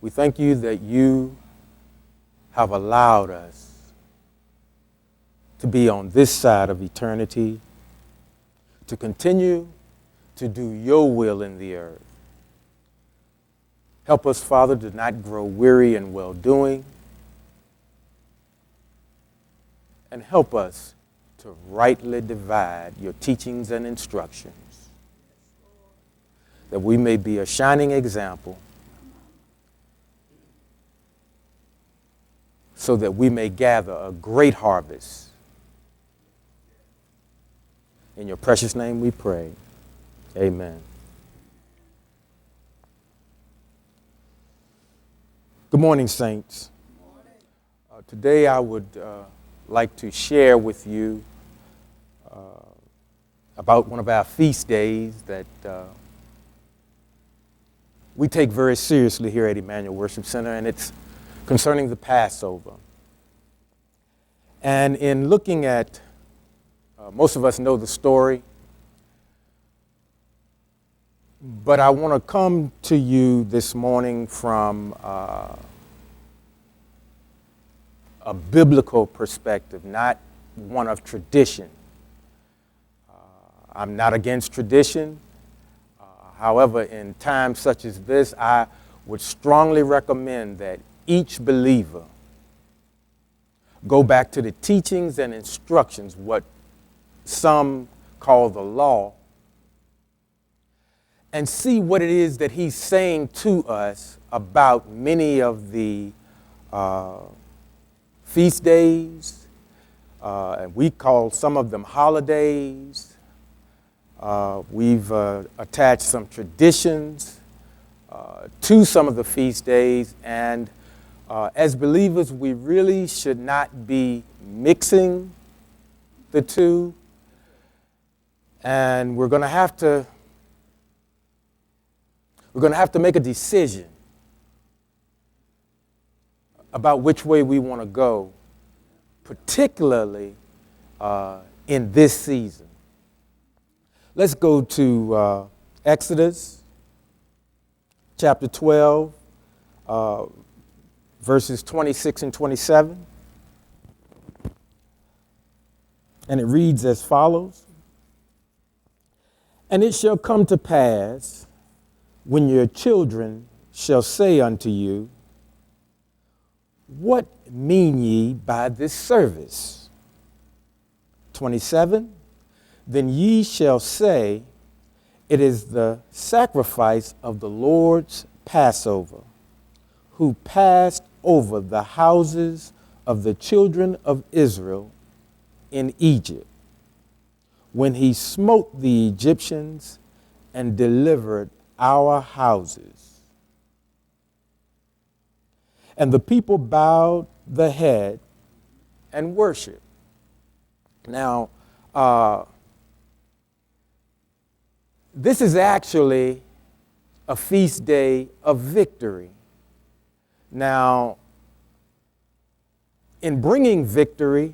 We thank you that you have allowed us to be on this side of eternity, to continue to do your will in the earth. Help us, Father, to not grow weary in well-doing, and help us to rightly divide your teachings and instructions, that we may be a shining example, so that we may gather a great harvest. In your precious name we pray. Amen. Good morning, saints. Today I would like to share with you about one of our feast days that we take very seriously here at Emmanuel Worship Center, and it's concerning the Passover. And in looking at, most of us know the story, but I want to come to you this morning from a biblical perspective, not one of tradition. I'm not against tradition. However, in times such as this, I would strongly recommend that each believer go back to the teachings and instructions, what some call the law, and see what it is that he's saying to us about many of the feast days, and we call some of them holidays. We've attached some traditions to some of the feast days, and as believers, we really should not be mixing the two, and we're going to have to make a decision about which way we want to go, particularly in this season. Let's go to Exodus chapter 12, verses 26 and 27. And it reads as follows. And it shall come to pass, when your children shall say unto you, what mean ye by this service? 27. Then ye shall say, it is the sacrifice of the Lord's Passover, who passed over the houses of the children of Israel in Egypt, when he smote the Egyptians and delivered our houses. And the people bowed the head and worshiped. Now, this is actually a feast day of victory. Now, in bringing victory,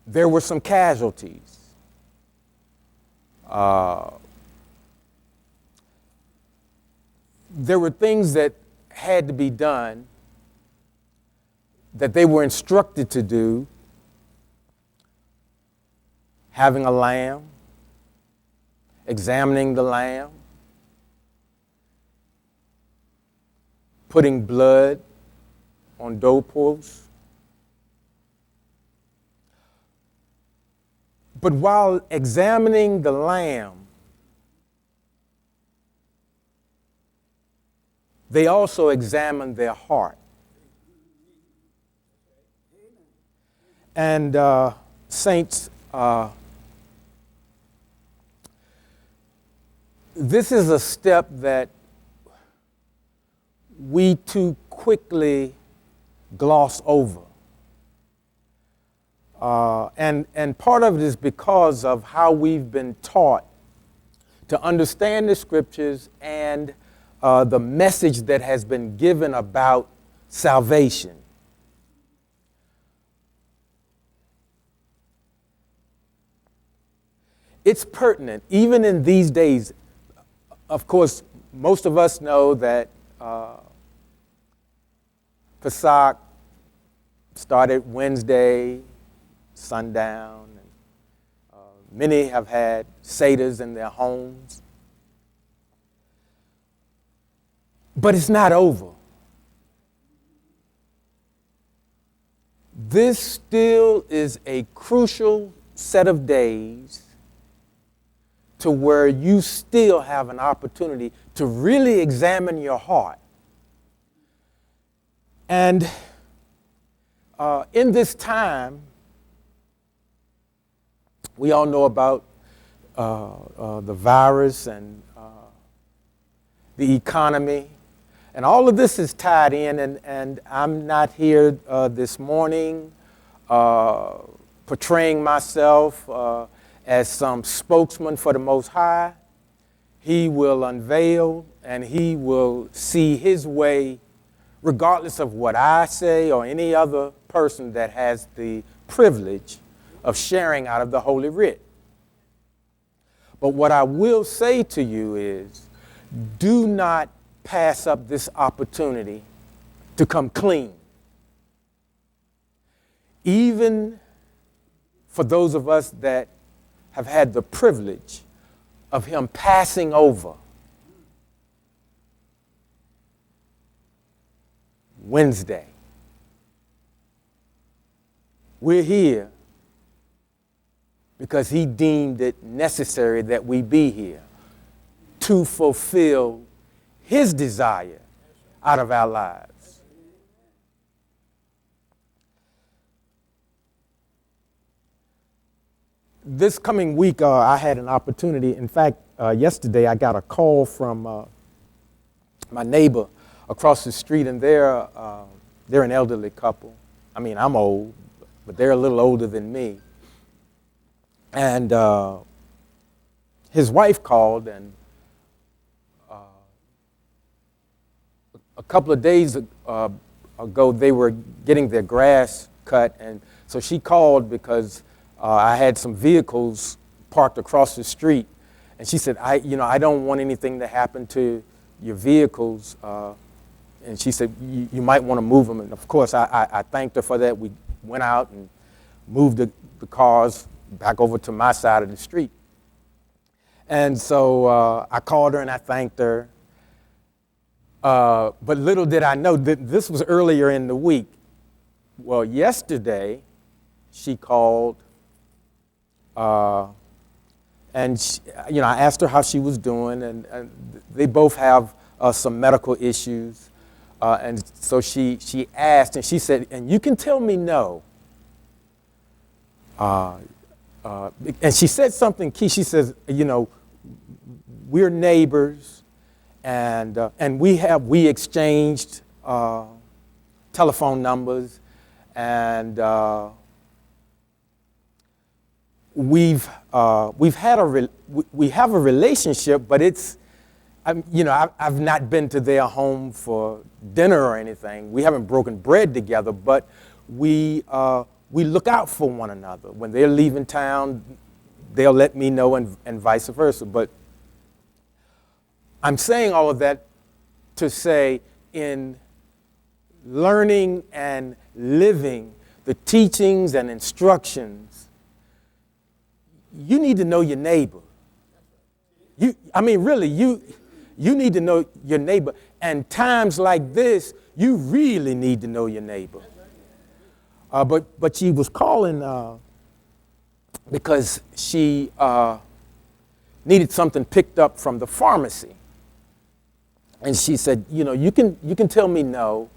there were some casualties. There were things that had to be done that they were instructed to do. Having a lamb, examining the lamb, putting blood on doorposts. But while examining the lamb, they also examined their heart. And saints, this is a step that we too quickly gloss over. And part of it is because of how we've been taught to understand the scriptures and the message that has been given about salvation. It's pertinent, even in these days. Of course, Most of us know that Pesach started Wednesday, sundown. And, many have had seders in their homes. But it's not over. This still is a crucial set of days to where you still have an opportunity to really examine your heart. And in this time, we all know about the virus and the economy. And all of this is tied in, and I'm not here this morning portraying myself as some spokesman for the Most High. He will unveil and he will see his way regardless of what I say or any other person that has the privilege of sharing out of the Holy Writ. But what I will say to you is, do not pass up this opportunity to come clean. Even for those of us that have had the privilege of him passing over Wednesday. We're here because he deemed it necessary that we be here to fulfill his desire out of our lives. This coming week, I had an opportunity. In fact, yesterday I got a call from my neighbor across the street, and they're an elderly couple. I mean, I'm old, but they're a little older than me. And his wife called, and a couple of days ago, they were getting their grass cut, and so she called because I had some vehicles parked across the street, and she said, I don't want anything to happen to your vehicles, and she said, you might want to move them, and of course, I thanked her for that. We went out and moved the cars back over to my side of the street, and so I called her and I thanked her. But little did I know that this was earlier in the week. Well, yesterday, she called, and I asked her how she was doing, and they both have some medical issues, and so she asked, and she said, and you can tell me no. And she said something key. She says, we're neighbors. And we exchanged telephone numbers, and we have a relationship, but it's I've not been to their home for dinner or anything. We haven't broken bread together, but we look out for one another. When they're leaving town, they'll let me know, and vice versa. But I'm saying all of that to say, in learning and living the teachings and instructions, you need to know your neighbor. You need to know your neighbor. And times like this, you really need to know your neighbor. But she was calling because she needed something picked up from the pharmacy. And she said, you can tell me no.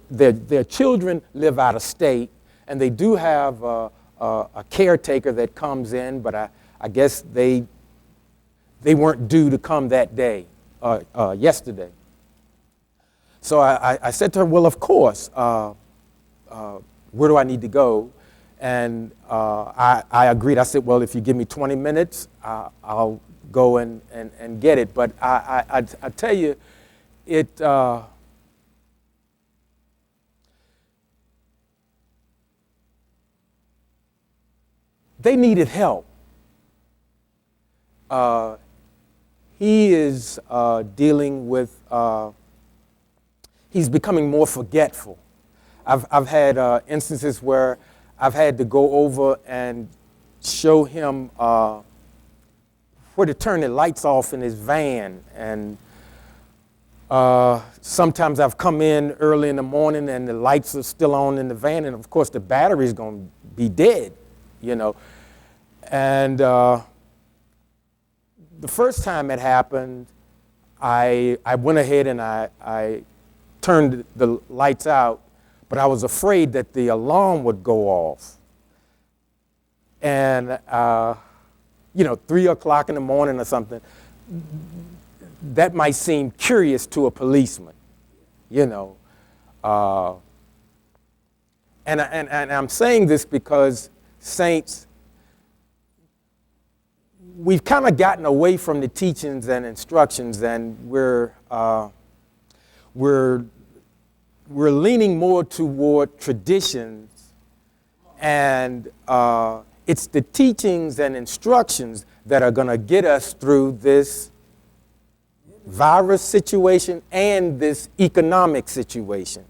Their children live out of state, and they do have a caretaker that comes in, but I guess they weren't due to come that day, yesterday. So I said to her, well, of course, where do I need to go? And I agreed. I said, well, if you give me 20 minutes, I'll go and get it. But I tell you, they needed help. he is dealing with, he's becoming more forgetful. I've had instances where I've had to go over and show him where to turn the lights off in his van. And sometimes I've come in early in the morning and the lights are still on in the van, and of course the battery's going to be dead, you know. And the first time it happened, I went ahead and I turned the lights out, but I was afraid that the alarm would go off. And, 3 o'clock in the morning or something, that might seem curious to a policeman, you know. And I'm saying this because, saints, we've kind of gotten away from the teachings and instructions, and we're leaning more toward traditions, and it's the teachings and instructions that are going to get us through this virus situation and this economic situation.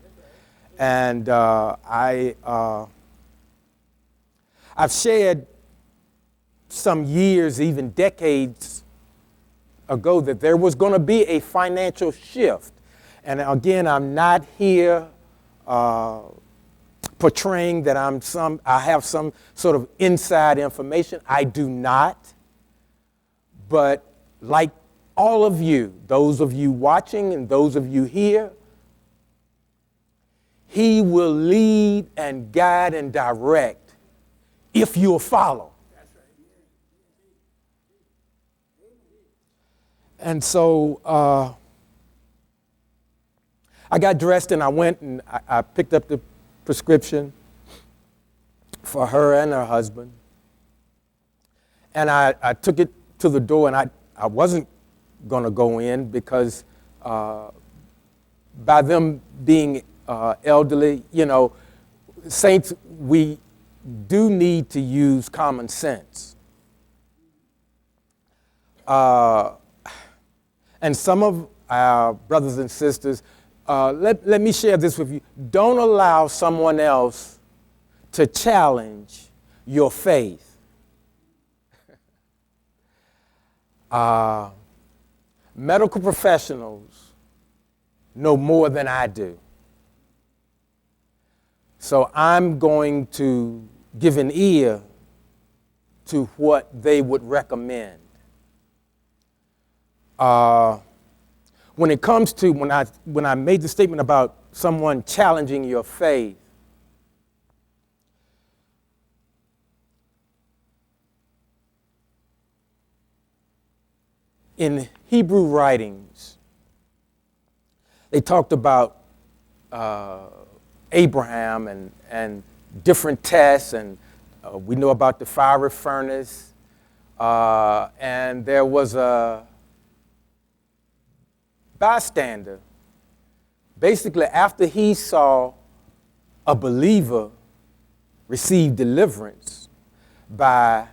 And I've shared some years, even decades ago, that there was going to be a financial shift. And again, I'm not here portraying that I have some sort of inside information. I do not. But like all of you, those of you watching and those of you here, he will lead and guide and direct if you'll follow. And so I got dressed and I went and I picked up the prescription for her and her husband. And I took it to the door, and I wasn't going to go in because by them being elderly, you know, saints, we do need to use common sense. And some of our brothers and sisters, let me share this with you. Don't allow someone else to challenge your faith. Medical professionals know more than I do. So I'm going to give an ear to what they would recommend. When it comes to, when I made the statement about someone challenging your faith, in Hebrew writings, they talked about Abraham and different tests, and we know about the fiery furnace, and there was a bystander. Basically, after he saw a believer receive deliverance by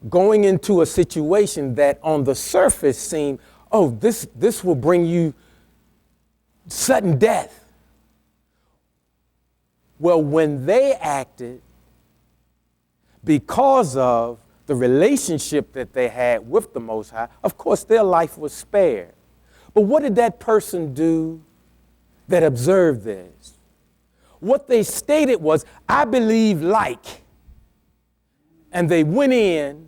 going into a situation that on the surface seemed, oh, this will bring you sudden death. Well, when they acted, because of the relationship that they had with the Most High, of course, their life was spared. But what did that person do that observed this? What they stated was, I believe like. And they went in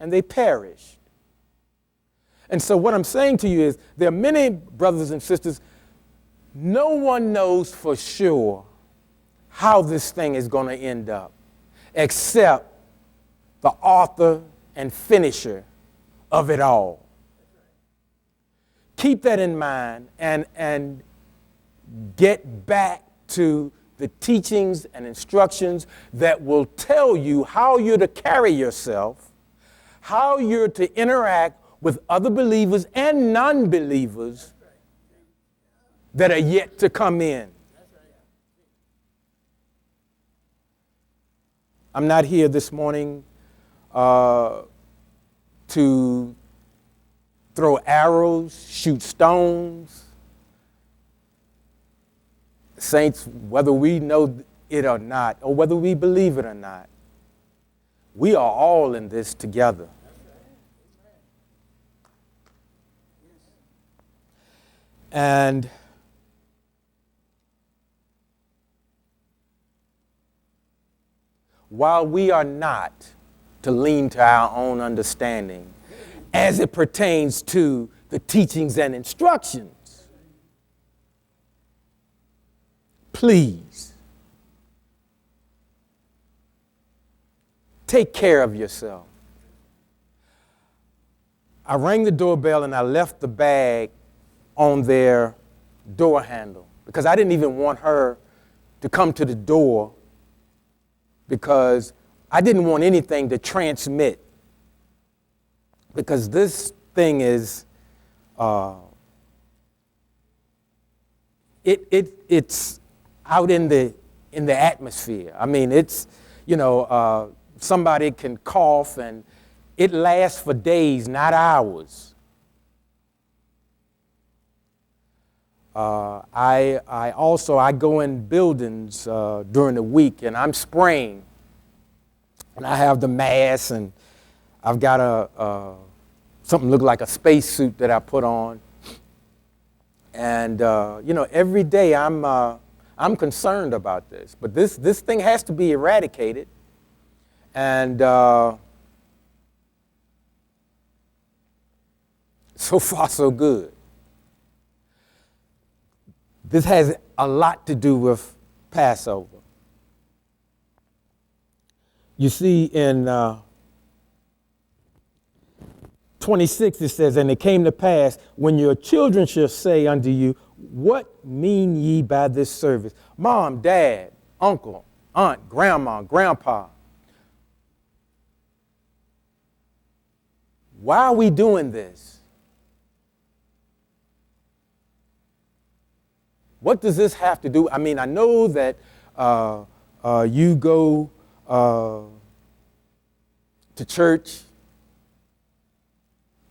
and they perished. And so what I'm saying to you is, there are many brothers and sisters, no one knows for sure how this thing is going to end up, except the author and finisher of it all. Keep that in mind and get back to the teachings and instructions that will tell you how you're to carry yourself, how you're to interact with other believers and non-believers that are yet to come in. I'm not here this morning to throw arrows, shoot stones. Saints, whether we know it or not, or whether we believe it or not, we are all in this together. And while we are not to lean to our own understanding as it pertains to the teachings and instructions, please take care of yourself. I rang the doorbell and I left the bag on their door handle because I didn't even want her to come to the door, because I didn't want anything to transmit, because this thing is it's out in the atmosphere. I mean, it's, somebody can cough and it lasts for days, not hours. I go in buildings during the week and I'm spraying, and I have the mask and I've got something look like a space suit that I put on, and every day I'm concerned about this, but this thing has to be eradicated, and so far so good. This has a lot to do with Passover. You see, in 26 it says, "And it came to pass, when your children shall say unto you, What mean ye by this service?" Mom, dad, uncle, aunt, grandma, grandpa, why are we doing this? What does this have to do? I mean, I know that you go to church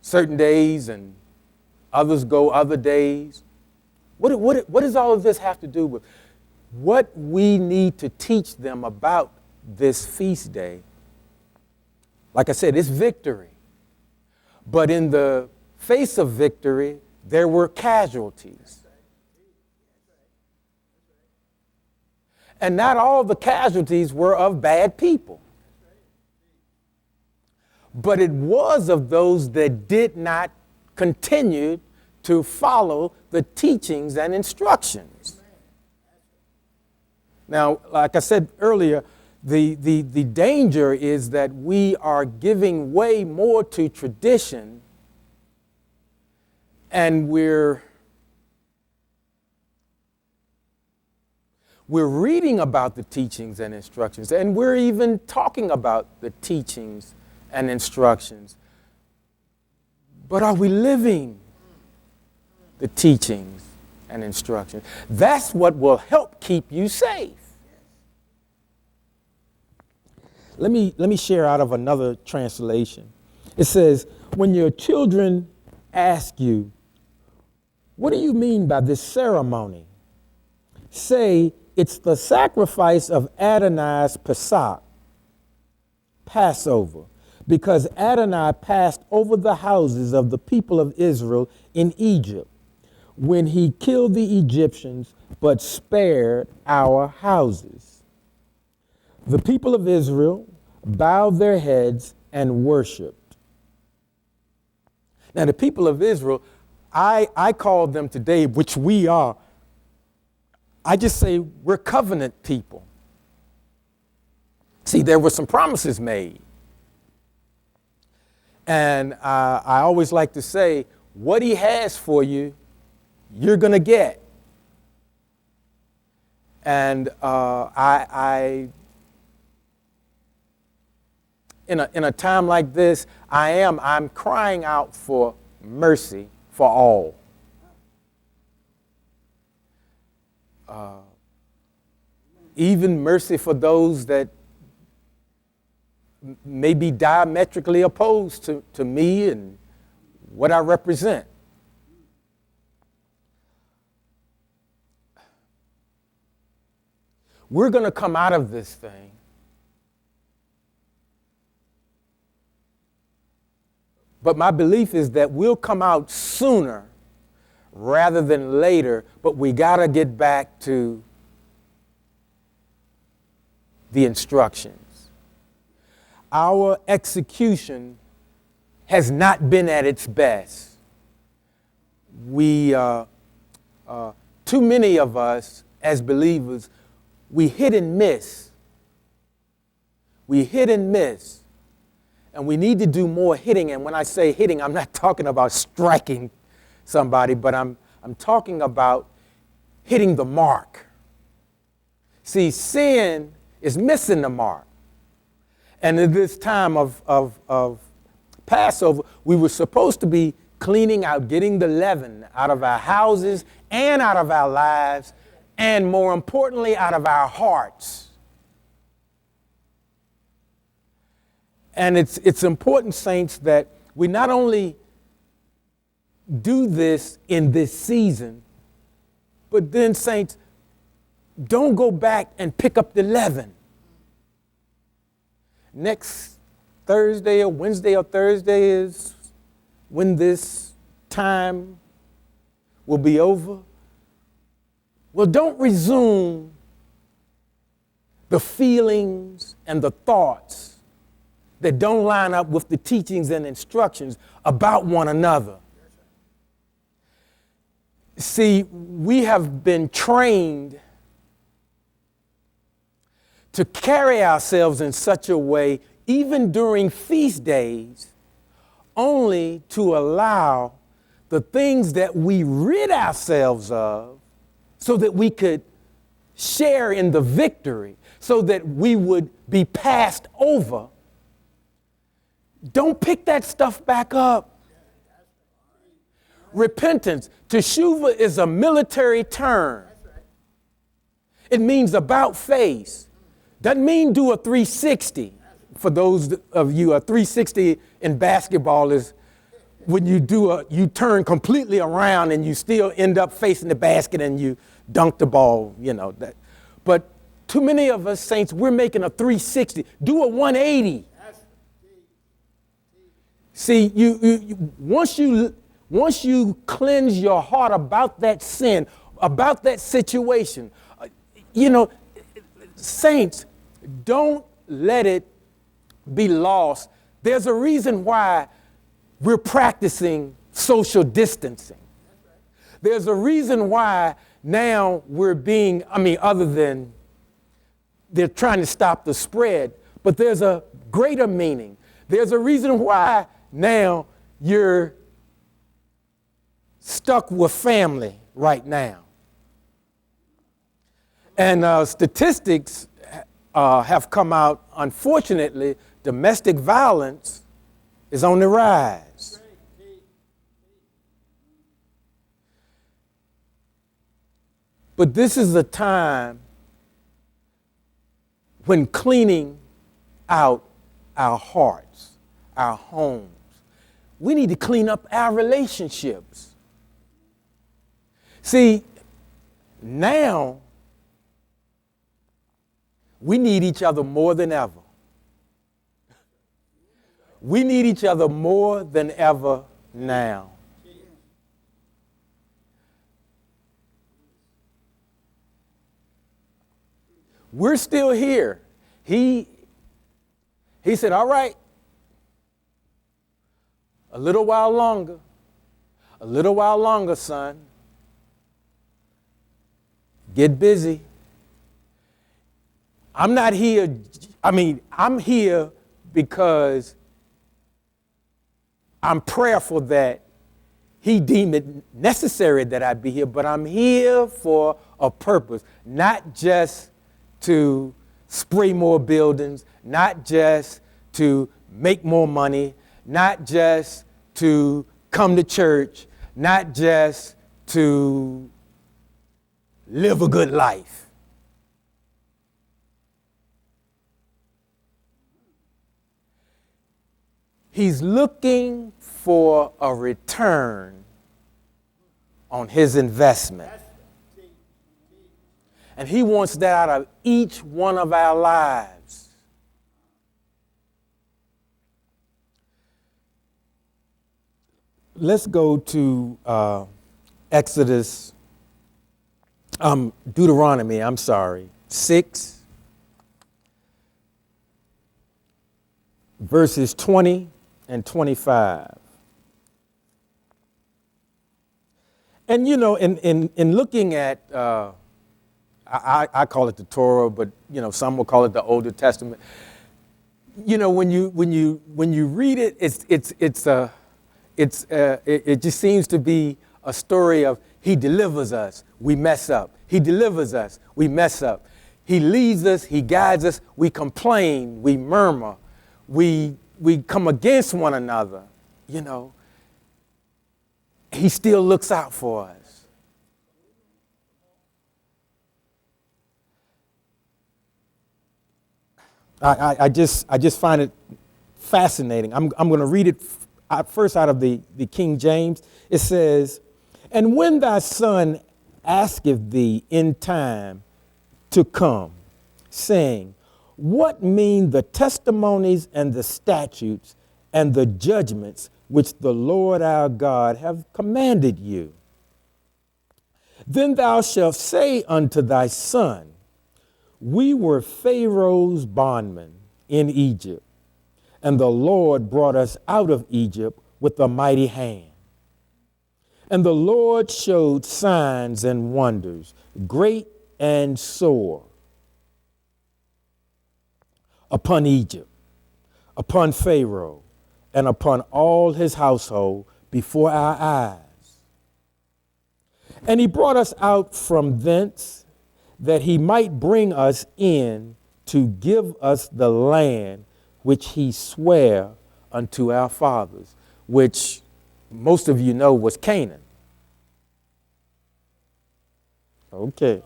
certain days and others go other days. What does all of this have to do with what we need to teach them about this feast day? Like I said, it's victory. But in the face of victory, there were casualties. And not all the casualties were of bad people. But it was of those that did not continue to follow the teachings and instructions. Now, like I said earlier, the danger is that we are giving way more to tradition, and we're reading about the teachings and instructions, and we're even talking about the teachings and instructions. But are we living the teachings and instructions? That's what will help keep you safe. Let me share out of another translation. It says, "When your children ask you, what do you mean by this ceremony? Say, it's the sacrifice of Adonai's Pesach, Passover, because Adonai passed over the houses of the people of Israel in Egypt when he killed the Egyptians, but spared our houses. The people of Israel bowed their heads and worshiped." Now, the people of Israel, I call them today, which we are, I just say we're covenant people. See, there were some promises made. And I always like to say, what he has for you, you're going to get. And in a time like this, I'm crying out for mercy for all. Even mercy for those that may be diametrically opposed to me and what I represent. We're going to come out of this thing but my belief is that we'll come out sooner rather than later, but we got to get back to the instructions. Our execution has not been at its best. Too many of us as believers, we hit and miss. We hit and miss. And we need to do more hitting. And when I say hitting, I'm not talking about striking somebody, but I'm talking about hitting the mark. See, sin is missing the mark. And at this time of Passover, we were supposed to be cleaning out, getting the leaven out of our houses and out of our lives, and more importantly, out of our hearts. And it's important, saints, that we not only do this in this season, but then, saints, don't go back and pick up the leaven. Next Thursday or Wednesday or Thursday is when this time will be over. Well, don't resume the feelings and the thoughts that don't line up with the teachings and instructions about one another. See, we have been trained to carry ourselves in such a way, even during feast days, only to allow the things that we rid ourselves of so that we could share in the victory, so that we would be passed over. Don't pick that stuff back up. Repentance, teshuva, is a military term. It means about face. Doesn't mean do a 360. For those of you, a 360 in basketball is when you turn completely around and you still end up facing the basket and you dunk the ball, that. But too many of us, saints, we're making a 360. Do a 180. See, once you cleanse your heart about that sin, about that situation, saints, don't let it be lost. There's a reason why we're practicing social distancing. There's a reason why now we're other than they're trying to stop the spread, but there's a greater meaning. There's a reason why now you're stuck with family right now. And statistics have come out, unfortunately, domestic violence is on the rise. But this is a time when cleaning out our hearts, our homes, we need to clean up our relationships. See, now we need each other more than ever. We need each other more than ever now. We're still here. He said, all right, a little while longer, son. Get busy. I'm not here, I'm here because I'm prayerful that he deemed it necessary that I be here, but I'm here for a purpose, not just to spray more buildings, not just to make more money, not just to come to church, not just to live a good life. He's looking for a return on his investment. And he wants that out of each one of our lives. Let's go to Deuteronomy, 6, verses 20 and 25. And, you know, in looking at, I call it the Torah, but, you know, some will call it the Older Testament. You know, when you read it, it just seems to be a story of he delivers us, we mess up. He delivers us, we mess up. He leads us, he guides us, we complain, we murmur, we come against one another, you know. He still looks out for us. I just find it fascinating. I'm going to read it first out of the King James. It says, "And when thy son asketh thee in time to come, saying, What mean the testimonies and the statutes and the judgments which the Lord our God hath commanded you? Then thou shalt say unto thy son, We were Pharaoh's bondmen in Egypt, and the Lord brought us out of Egypt with a mighty hand. And the Lord showed signs and wonders, great and sore, upon Egypt, upon Pharaoh, and upon all his household before our eyes. And he brought us out from thence, that he might bring us in to give us the land which he sware unto our fathers," which most of you know was Canaan. Okay.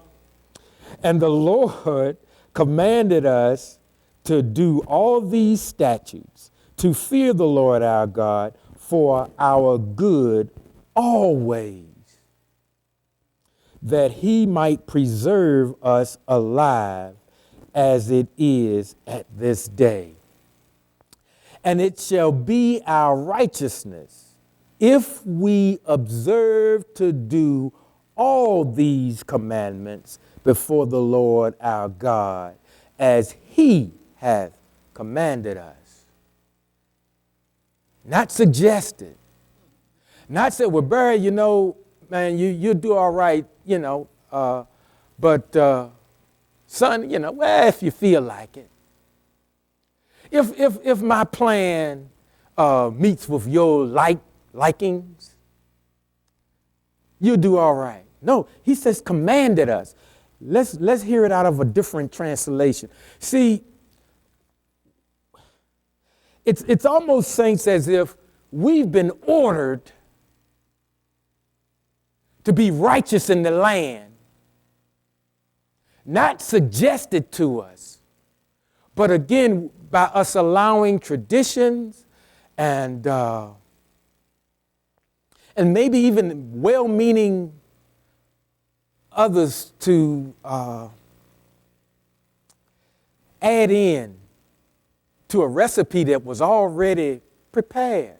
"And the Lord commanded us to do all these statutes, to fear the Lord our God for our good always, that he might preserve us alive as it is at this day. And it shall be our righteousness if we observe to do all these commandments before the Lord our God, as he hath commanded us." Not suggested. Not said, well, Barry, you know, man, you do all right, you know, but son, you know, well, if you feel like it. If my plan meets with your likings, you'll do all right. No, he says commanded us. Let's hear it out of a different translation. See, it's almost, saints, as if we've been ordered to be righteous in the land, not suggested to us, but again, by us allowing traditions and maybe even well-meaning others to add in to a recipe that was already prepared.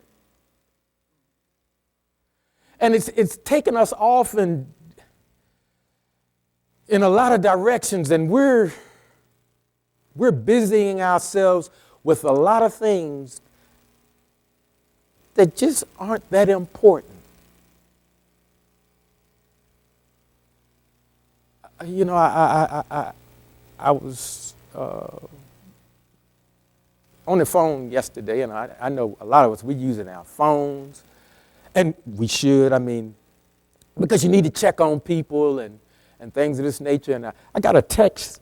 And it's taken us off in a lot of directions, and we're busying ourselves with a lot of things that just aren't that important. You know, I was on the phone yesterday, and I know a lot of us, we're using our phones, and we should, I mean, because you need to check on people and things of this nature. And I got a text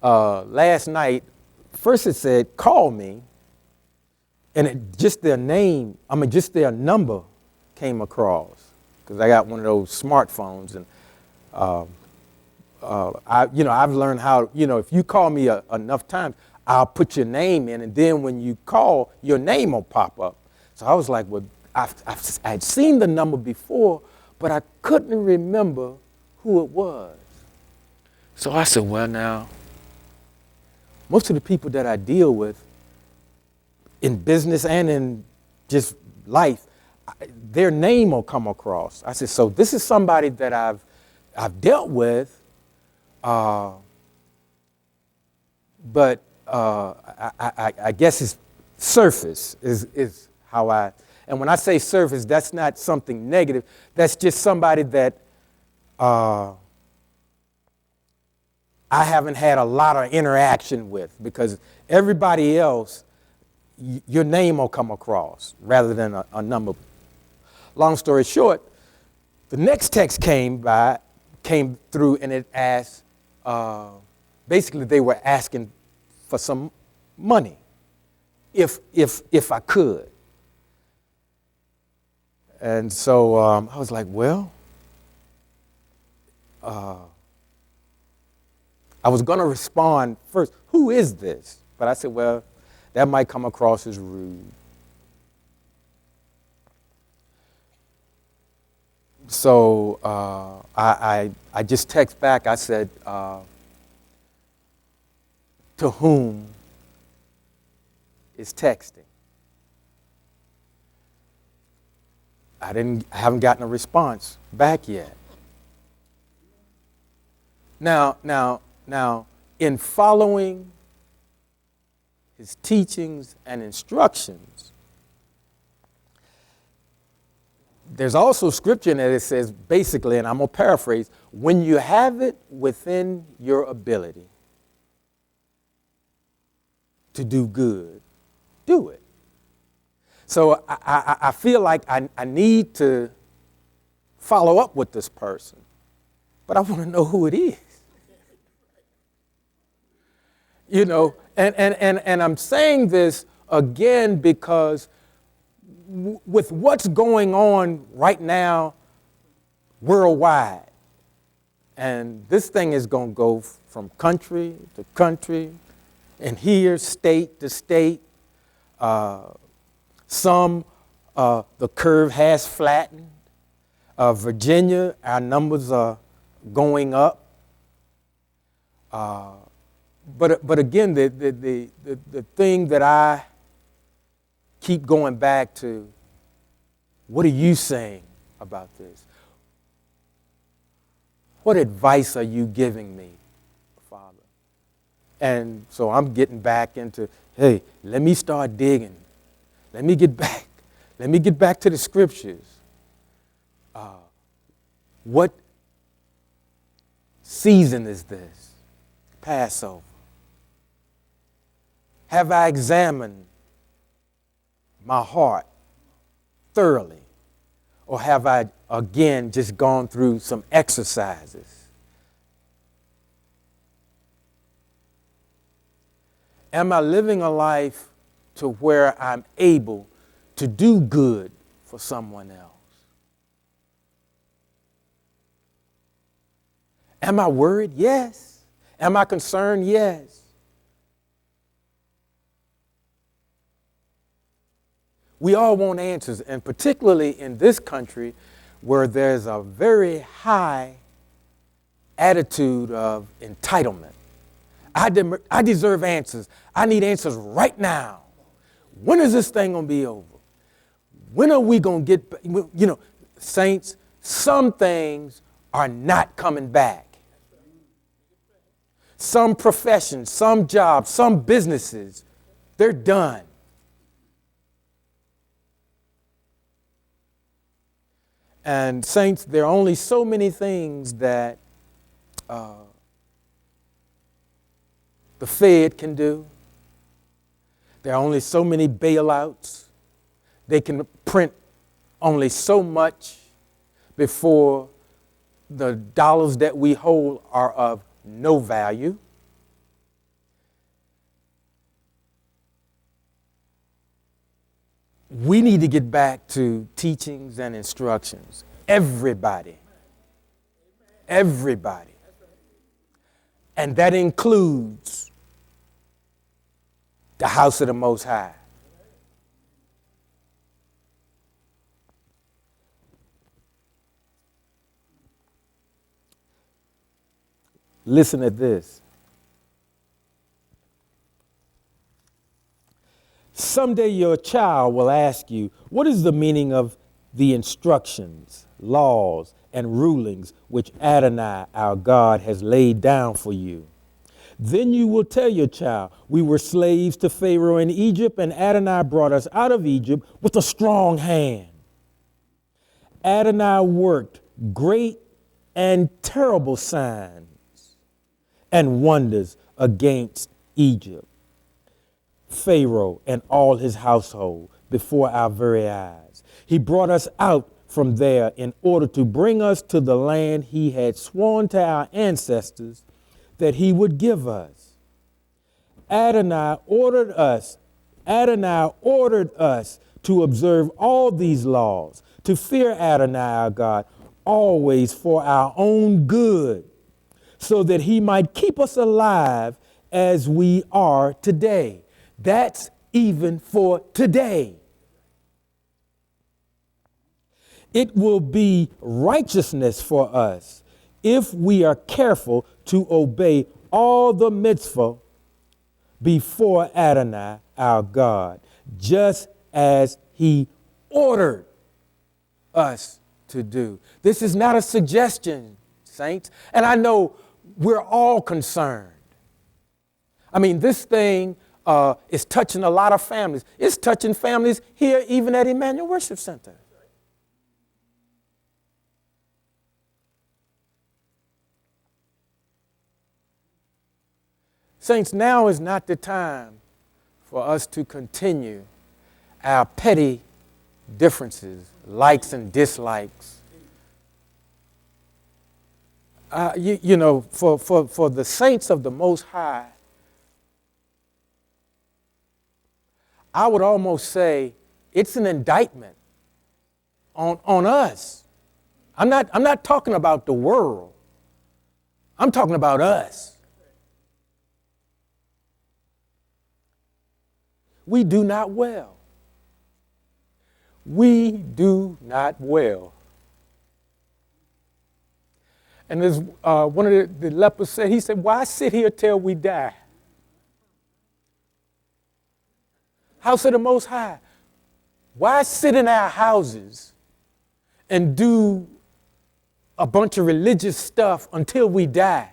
last night. First it said, call me, and just their name, just their number came across, because I got one of those smartphones, and I've learned how, if you call me enough times, I'll put your name in, and then when you call, your name will pop up. So I was like, well, I'd seen the number before, but I couldn't remember who it was. So I said, well, now, most of the people that I deal with in business and in just life, their name will come across. I said, so this is somebody that I've dealt with, but I guess it's surface is how and when I say surface, that's not something negative. That's just somebody that I haven't had a lot of interaction with, because everybody else, your name will come across rather than a number. Long story short, the next text came through, and it asked, basically they were asking for some money, if I could. And so I was like, well, I was going to respond first, who is this? But I said, well, that might come across as rude. So I just text back. I said, to whom is texting? I haven't gotten a response back yet. Now, in following his teachings and instructions, there's also scripture in it that says, basically, and I'm going to paraphrase, when you have it within your ability to do good, do it. So I feel like I need to follow up with this person, but I want to know who it is. You know, and I'm saying this again because with what's going on right now worldwide, and this thing is going to go from country to country, and here, state to state. Some, the curve has flattened. Virginia, our numbers are going up. But again, the thing that I keep going back to, what are you saying about this? What advice are you giving me, Father? And so I'm getting back into, hey, let me start digging. Let me get back. Let me get back to the scriptures. What season is this? Passover. Have I examined my heart thoroughly? Or have I, again, just gone through some exercises? Am I living a life to where I'm able to do good for someone else? Am I worried? Yes. Am I concerned? Yes. We all want answers, and particularly in this country where there's a very high attitude of entitlement. I deserve answers. I need answers right now. When is this thing going to be over? When are we going to get, you know, saints, some things are not coming back. Some professions, some jobs, some businesses, they're done. And saints, there are only so many things that the Fed can do. There are only so many bailouts. They can print only so much before the dollars that we hold are of no value. We need to get back to teachings and instructions. Everybody. Everybody. And that includes the house of the Most High. Listen to this. Someday your child will ask you, what is the meaning of the instructions, laws, and rulings which Adonai, our God, has laid down for you? Then you will tell your child, we were slaves to Pharaoh in Egypt, and Adonai brought us out of Egypt with a strong hand. Adonai worked great and terrible signs and wonders against Egypt, Pharaoh, and all his household before our very eyes. He brought us out from there in order to bring us to the land he had sworn to our ancestors that he would give us. Adonai ordered us to observe all these laws, to fear Adonai our God, always for our own good, so that he might keep us alive as we are today. That's even for today. It will be righteousness for us if we are careful to obey all the mitzvah before Adonai our God, just as he ordered us to do. This is not a suggestion, saints, and I know we're all concerned. I mean, this thing is touching a lot of families. It's touching families here, even at Emmanuel Worship Center. Saints, now is not the time for us to continue our petty differences, likes and dislikes. For the saints of the Most High, I would almost say it's an indictment on us. I'm not talking about the world. I'm talking about us. We do not well. We do not well. And as one of the lepers said, he said, why sit here till we die? House of the Most High. Why sit in our houses and do a bunch of religious stuff until we die?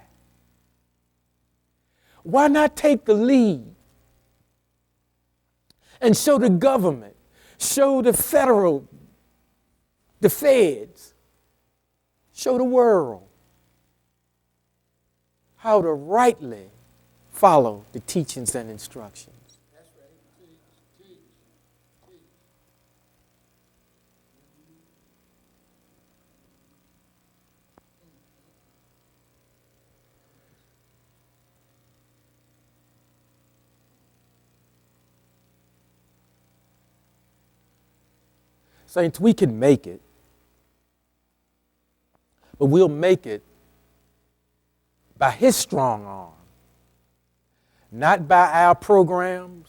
Why not take the lead and show the government, show the feds, show the world how to rightly follow the teachings and instructions? That's right. Teach. Saints, we can make it, but we'll make it by his strong arm, not by our programs.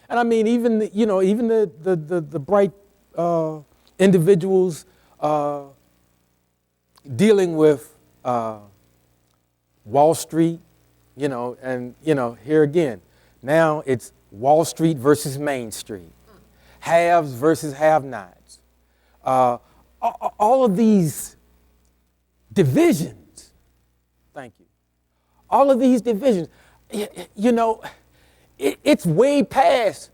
And I mean, even the bright individuals dealing with Wall Street, and here again, now it's Wall Street versus Main Street, haves versus have-nots. All of these divisions, thank you, all of these divisions, it's way past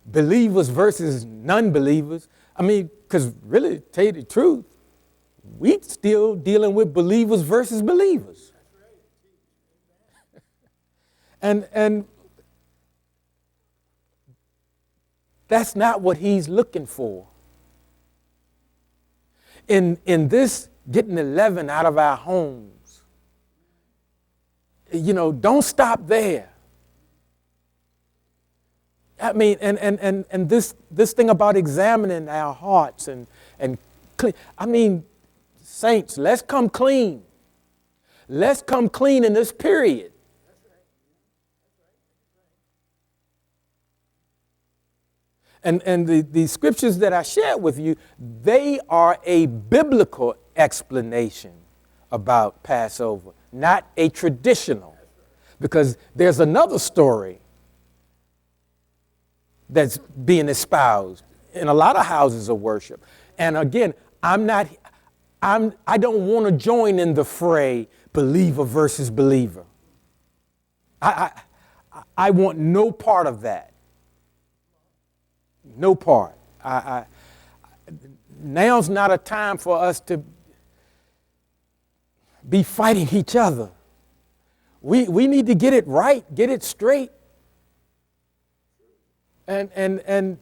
believers versus non-believers. I mean, because really, to tell you the truth, we still dealing with believers versus believers. And that's not what he's looking for. In this getting the leaven out of our homes, don't stop there. I mean, and this thing about examining our hearts and clean. I mean, saints, let's come clean. Let's come clean in this period. And the scriptures that I shared with you, they are a biblical explanation about Passover, not a traditional. Because there's another story that's being espoused in a lot of houses of worship. And again, I don't want to join in the fray, believer versus believer. I want no part of that. No part. Now's not a time for us to be fighting each other. We need to get it right, get it straight. And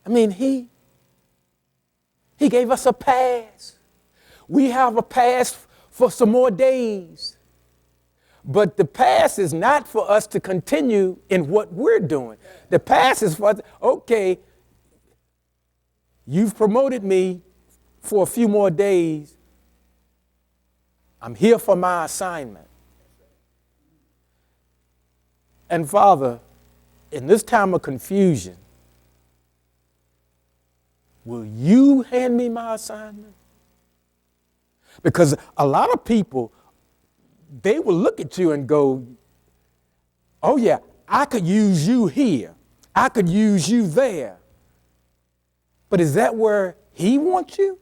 I mean, he gave us a pass. We have a pass for some more days. But the pass is not for us to continue in what we're doing. The pass is for, okay, you've promoted me for a few more days. I'm here for my assignment. And Father, in this time of confusion, will you hand me my assignment? Because a lot of people, they will look at you and go, oh yeah, I could use you here. I could use you there. But is that where he wants you?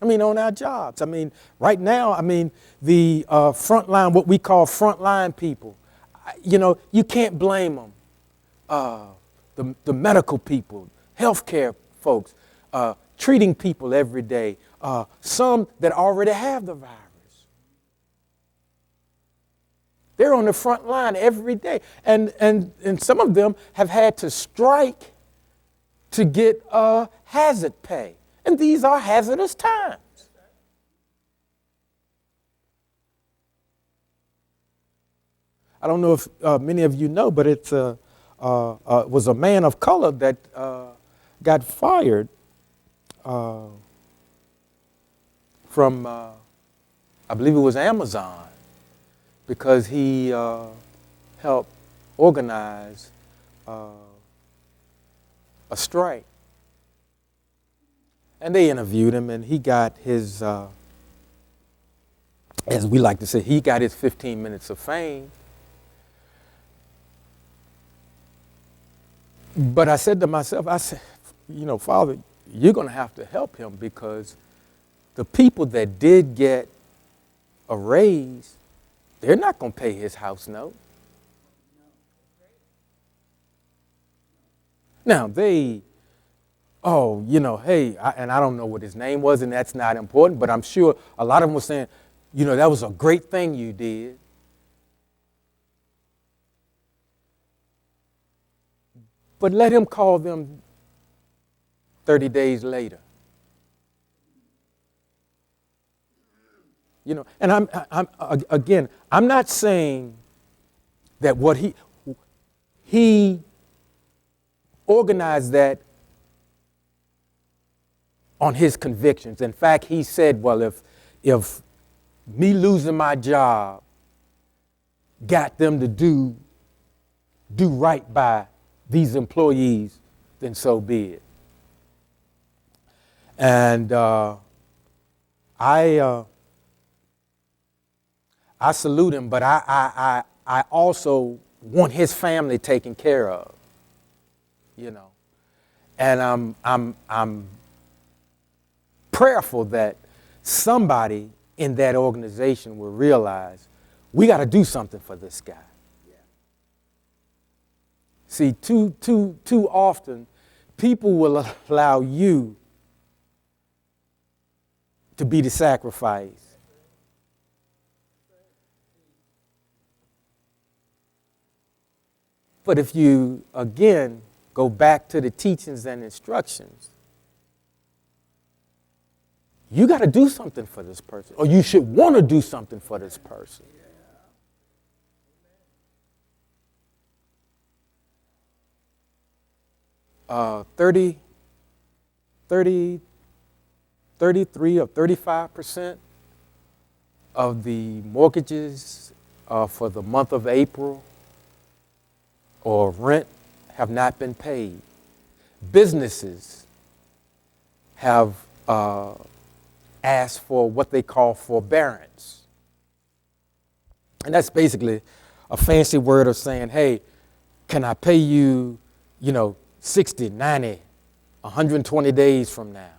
I mean, on our jobs. I mean, right now, I mean, the frontline, what we call frontline people, you know, you can't blame them. The medical people, healthcare folks, treating people every day, some that already have the virus. They're on the front line every day. And some of them have had to strike to get hazard pay. And these are hazardous times. I don't know if many of you know, but it was a man of color that got fired from, I believe it was Amazon, because he helped organize a strike. And they interviewed him, and he got his, as we like to say, he got his 15 minutes of fame. But I said to myself, I said, you know, Father, you're going to have to help him, because the people that did get a raise, they're not going to pay his house note. Now, you know, hey, and I don't know what his name was, and that's not important, but I'm sure a lot of them were saying, you know, that was a great thing you did. But let him call them 30 days later. You know, and I'm not saying that what he organized that on his convictions. In fact, he said, well, if me losing my job got them to do right by these employees, then so be it. And I salute him, but I also want his family taken care of, you know. And I'm prayerful that somebody in that organization will realize we got to do something for this guy. Yeah. See, too often, people will allow you to be the sacrifice. But if you, again, go back to the teachings and instructions, you got to do something for this person, or you should want to do something for this person. 30, 30, 33 or 35% of the mortgages for the month of April or rent have not been paid. Businesses have asked for what they call forbearance. And that's basically a fancy word of saying, hey, can I pay you, 60, 90, 120 days from now?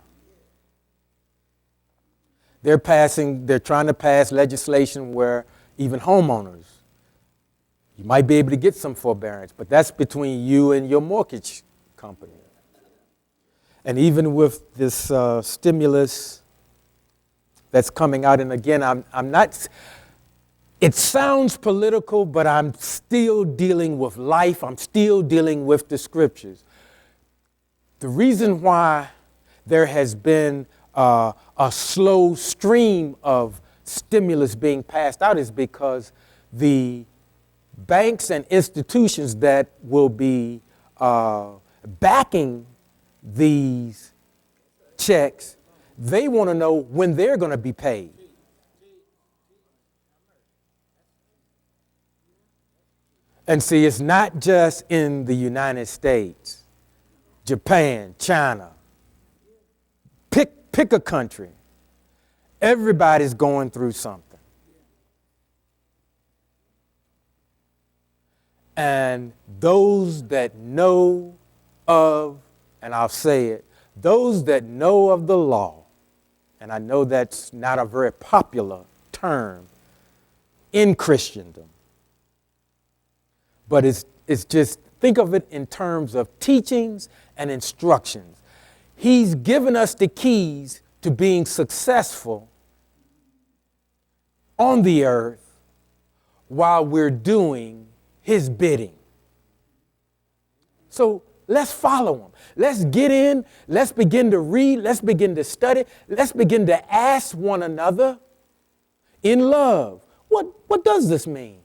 They're trying to pass legislation where even homeowners, you might be able to get some forbearance, but that's between you and your mortgage company. And even with this stimulus that's coming out, and again, I'm not, it sounds political, but I'm still dealing with life. I'm still dealing with the scriptures. The reason why there has been a slow stream of stimulus being passed out is because the banks and institutions that will be backing these checks, they want to know when they're going to be paid. And see, it's not just in the United States, Japan, China. Pick a country. Everybody's going through something. And those that know of, and I'll say it, those that know of the law, and I know that's not a very popular term in Christendom, but it's just, think of it in terms of teachings and instructions. He's given us the keys to being successful on the earth while we're doing his bidding. So let's follow him. Let's get in. Let's begin to read. Let's begin to study. Let's begin to ask one another in love. What does this mean?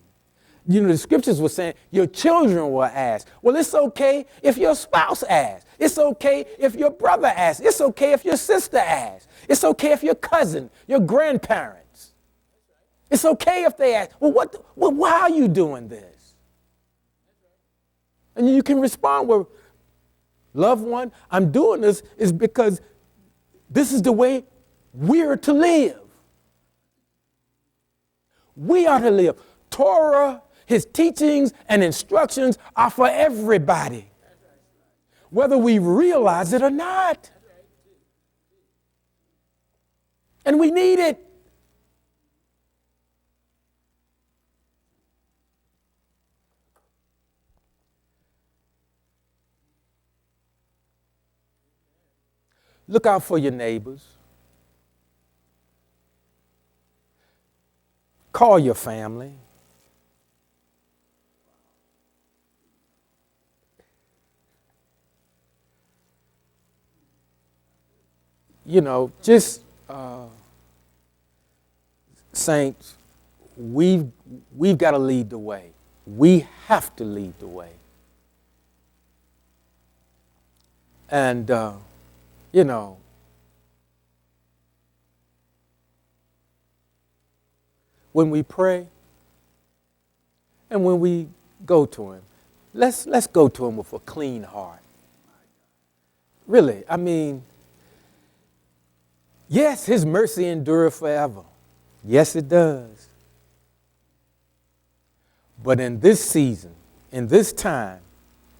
The scriptures were saying your children will ask. Well, it's okay if your spouse asks. It's okay if your brother asks. It's okay if your sister asks. It's okay if your cousin, your grandparents. It's okay if they ask, well, why are you doing this? And you can respond with, loved one, I'm doing this is because this is the way we're to live. We are to live. Torah, his teachings and instructions are for everybody, whether we realize it or not. And we need it. Look out for your neighbors. Call your family. Just saints, we've got to lead the way. We have to lead the way. And, when we pray and when we go to him, let's go to him with a clean heart. Really, yes, his mercy endureth forever. Yes, it does. But in this season, in this time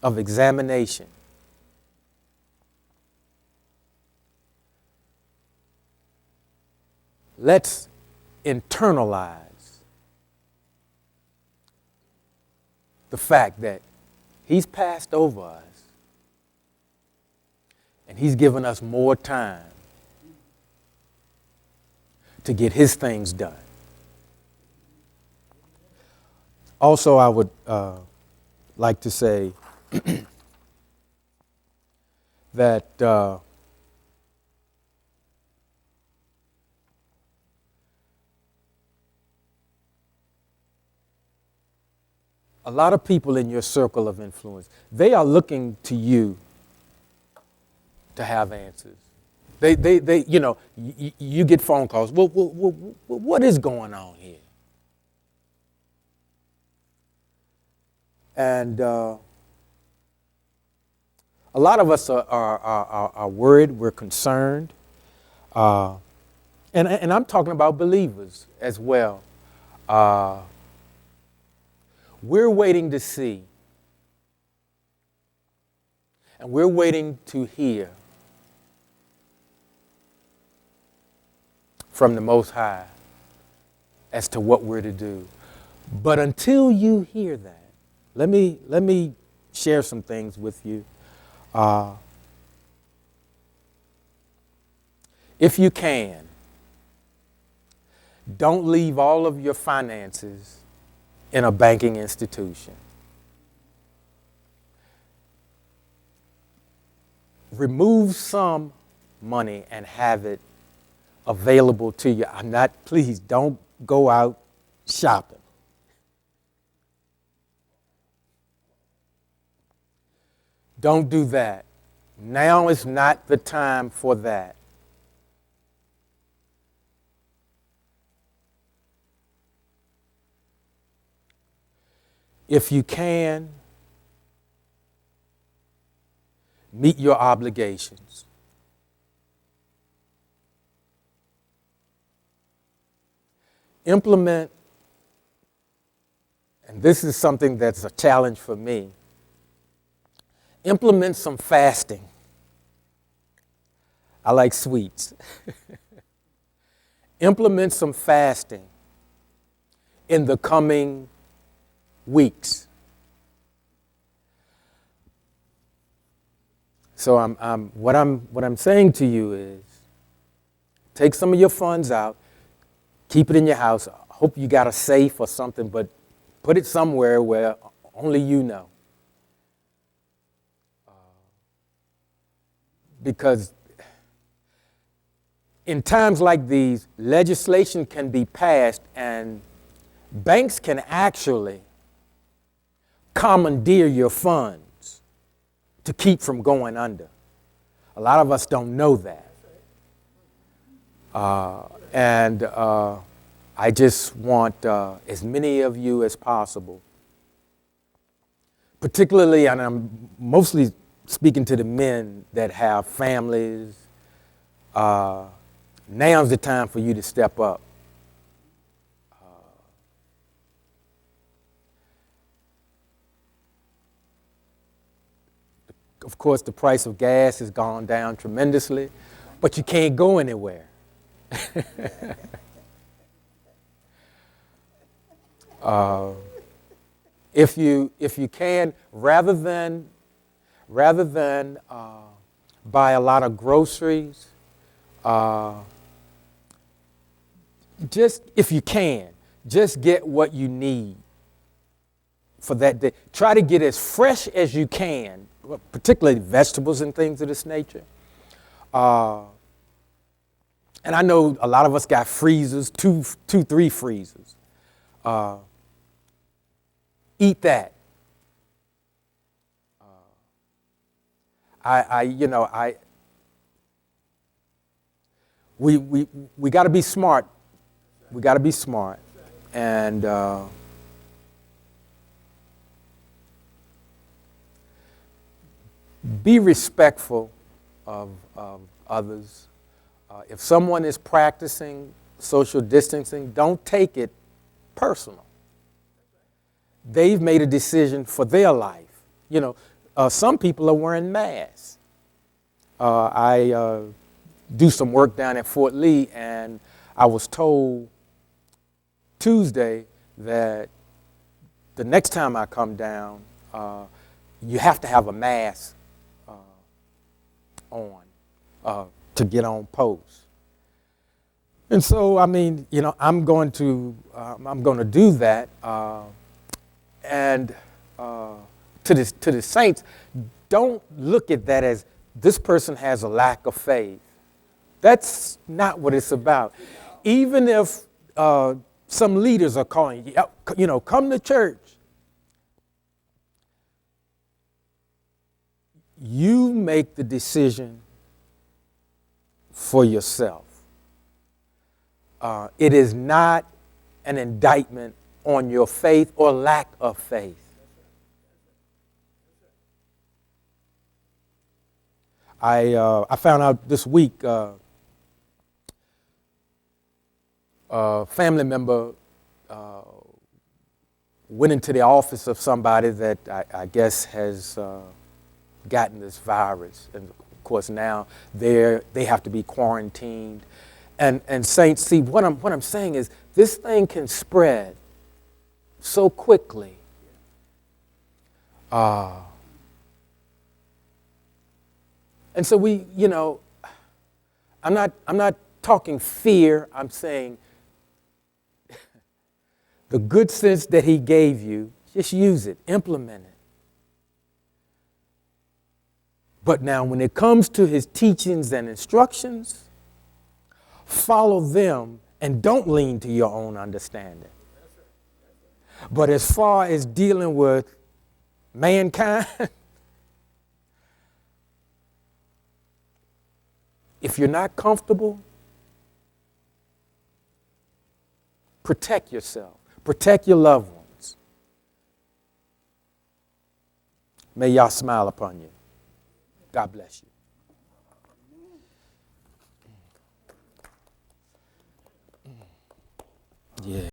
of examination, let's internalize the fact that he's passed over us and he's given us more time to get his things done. Also, I would like to say that a lot of people in your circle of influence, they are looking to you to have answers. They you get phone calls. Well, what is going on here? And a lot of us are worried. We're concerned. And I'm talking about believers as well. We're waiting to see. And we're waiting to hear from the Most High as to what we're to do. But until you hear that, let me share some things with you. If you can, don't leave all of your finances in a banking institution. Remove some money and have it available to you. Please don't go out shopping. Don't do that. Now is not the time for that. If you can, meet your obligations. Implement, and this is something that's a challenge for me, implement some fasting. I like sweets. Implement some fasting in the coming weeks. So what I'm saying to you is, take some of your funds out, keep it in your house. I hope you got a safe or something, but put it somewhere where only you know. Because in times like these, legislation can be passed and banks can actually commandeer your funds to keep from going under. A lot of us don't know that. I just want as many of you as possible, particularly, and I'm mostly speaking to the men that have families, now's the time for you to step up. Of course, the price of gas has gone down tremendously, but you can't go anywhere. If you can, rather than buy a lot of groceries, just if you can, just get what you need for that day. Try to get as fresh as you can, particularly vegetables and things of this nature. And I know a lot of us got freezers, two, 3 freezers. Eat that. We got to be smart. We got to be smart, and be respectful of others. If someone is practicing social distancing, don't take it personal. They've made a decision for their life. Some people are wearing masks. I do some work down at Fort Lee, and I was told Tuesday that the next time I come down, you have to have a mask on to get on post. And so, I'm going to do that. And to the saints, don't look at that as this person has a lack of faith. That's not what it's about. Even if some leaders are calling you, come to church. You make the decision for yourself. It is not an indictment on your faith or lack of faith. I found out this week a family member went into the office of somebody that I guess has gotten this virus. And of course now they have to be quarantined. And saints, see, what I'm saying is this thing can spread so quickly. And so we, I'm not talking fear. I'm saying the good sense that he gave you, just use it, implement it. But now when it comes to his teachings and instructions, follow them and don't lean to your own understanding. But as far as dealing with mankind, if you're not comfortable, protect yourself. Protect your loved ones. May y'all smile upon you. God bless you. Yeah.